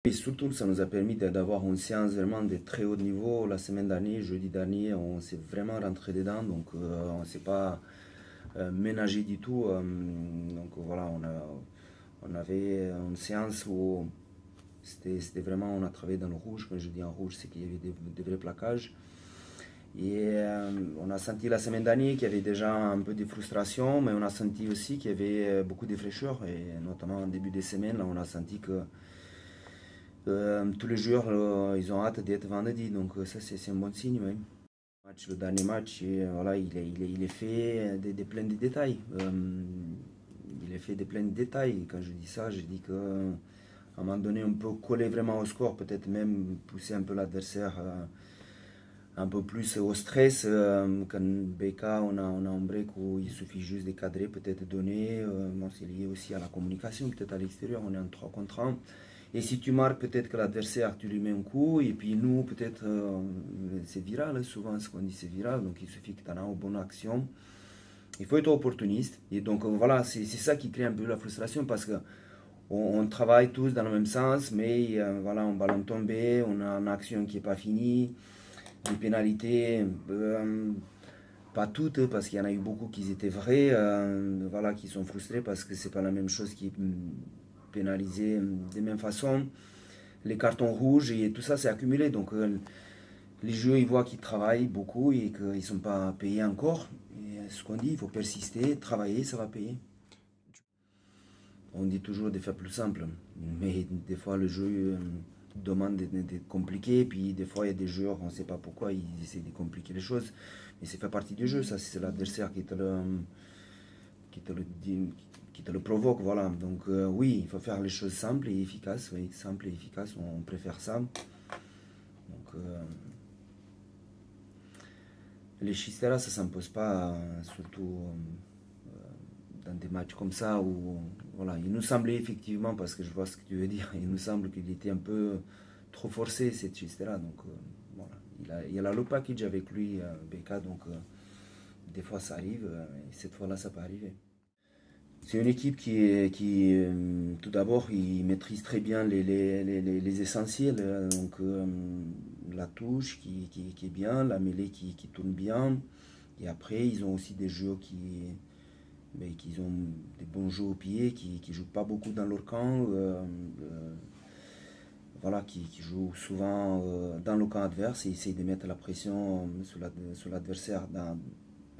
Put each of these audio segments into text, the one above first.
Et surtout, ça nous a permis d'avoir une séance vraiment de très haut niveau. La semaine dernière, jeudi dernier, on s'est vraiment rentré dedans, donc on ne s'est pas ménagé du tout. Donc voilà, on avait une séance où c'était vraiment, on a travaillé dans le rouge. Quand je dis en rouge, c'est qu'il y avait des vrais plaquages. Et on a senti la semaine dernière qu'il y avait déjà un peu de frustration, mais on a senti aussi qu'il y avait beaucoup de fraîcheur. Et notamment en début de semaine, là, on a senti que tous les joueurs ils ont hâte d'être vendredi. Donc ça, c'est un bon signe. Oui. Le dernier match, voilà, il est fait de plein de détails. Il est fait de plein de détails. Quand je dis ça, je dis que à un moment donné, on peut coller vraiment au score, peut-être même pousser un peu l'adversaire un peu plus au stress. Quand BK, on a un break où il suffit juste de cadrer, peut-être donner. Bon, c'est lié aussi à la communication, peut-être à l'extérieur, on est en 3 contre 1. Et si tu marques, peut-être que l'adversaire, tu lui mets un coup, et puis nous, peut-être, c'est viral, souvent ce qu'on dit c'est viral, donc il suffit que tu en aies une bonne action. Il faut être opportuniste, et donc voilà, c'est ça qui crée un peu la frustration, parce que on travaille tous dans le même sens, mais voilà, un ballon tombé, on a une action qui n'est pas finie, des pénalités, pas toutes, parce qu'il y en a eu beaucoup qui étaient vraies, voilà, qui sont frustrés parce que c'est pas la même chose qui est pénalisé de même façon. Les cartons rouges et tout ça, c'est accumulé. Donc les jeux, ils voient qu'ils travaillent beaucoup et qu'ils ne sont pas payés encore. Et ce qu'on dit, il faut persister, travailler, ça va payer. On dit toujours de faire plus simple, mais des fois le jeu demande d'être compliqué, puis des fois il y a des joueurs, on ne sait pas pourquoi, ils essaient de compliquer les choses, mais ça fait partie du jeu, ça c'est l'adversaire qui te le dit, qui te le provoque, voilà. Donc oui, il faut faire les choses simples et efficaces, oui, simples et efficaces, on préfère ça. Donc les chisteras, ça ne s'impose pas, surtout dans des matchs comme ça où voilà, il nous semblait effectivement, parce que je vois ce que tu veux dire, il nous semble qu'il était un peu trop forcé cette chistera. Donc voilà, il a le package avec lui, BK, donc des fois ça arrive, et cette fois-là ça peut arriver. C'est une équipe qui tout d'abord, il maîtrise très bien les essentiels. Donc, la touche qui est bien, la mêlée qui tourne bien. Et après, ils ont aussi des joueurs qui ont des bons jeux au pied, qui ne jouent pas beaucoup dans leur camp. Voilà, qui jouent souvent dans le camp adverse et essayent de mettre la pression sur l'adversaire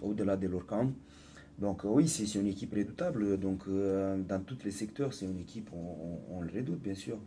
au-delà de leur camp. Donc oui, c'est une équipe redoutable. Donc dans tous les secteurs, c'est une équipe, on le redoute bien sûr.